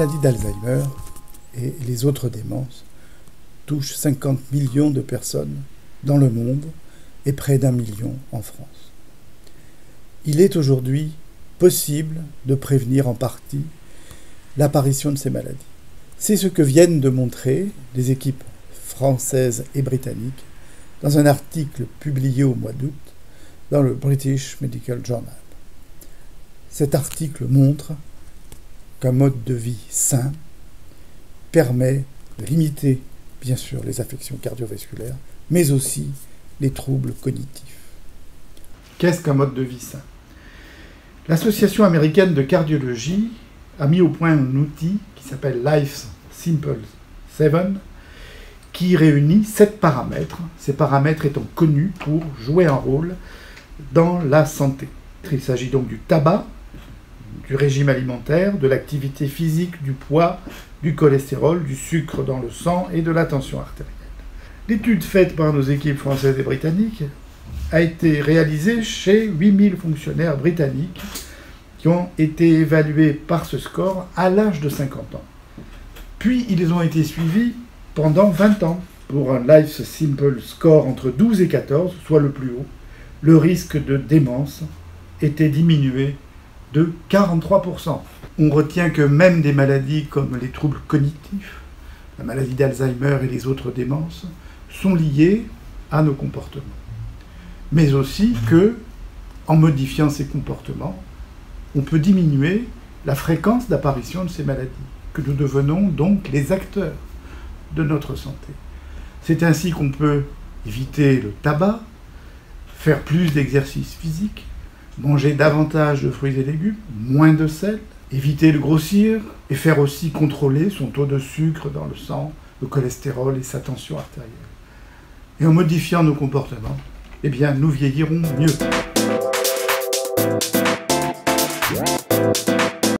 maladie d'Alzheimer et les autres démences touchent 50 millions de personnes dans le monde et près d'1 million en France. Il est aujourd'hui possible de prévenir en partie l'apparition de ces maladies. C'est ce que viennent de montrer les équipes françaises et britanniques dans un article publié au mois d'août dans le British Medical Journal. Cet article montre qu'un mode de vie sain permet de limiter, bien sûr, les affections cardiovasculaires, mais aussi les troubles cognitifs. Qu'est-ce qu'un mode de vie sain ? L'Association américaine de cardiologie a mis au point un outil qui s'appelle Life Simple 7, qui réunit 7 paramètres, ces paramètres étant connus pour jouer un rôle dans la santé. Il s'agit donc du tabac, du régime alimentaire, de l'activité physique, du poids, du cholestérol, du sucre dans le sang et de la tension artérielle. L'étude faite par nos équipes françaises et britanniques a été réalisée chez 8000 fonctionnaires britanniques qui ont été évalués par ce score à l'âge de 50 ans. Puis ils ont été suivis pendant 20 ans. Pour un Life Simple score entre 12 et 14, soit le plus haut, le risque de démence était diminué de 43%. On retient que même des maladies comme les troubles cognitifs, la maladie d'Alzheimer et les autres démences, sont liées à nos comportements. Mais aussi que, en modifiant ces comportements, on peut diminuer la fréquence d'apparition de ces maladies, que nous devenons donc les acteurs de notre santé. C'est ainsi qu'on peut éviter le tabac, faire plus d'exercice physique, manger davantage de fruits et légumes, moins de sel, éviter de grossir et faire aussi contrôler son taux de sucre dans le sang, le cholestérol et sa tension artérielle. Et en modifiant nos comportements, eh bien, nous vieillirons mieux.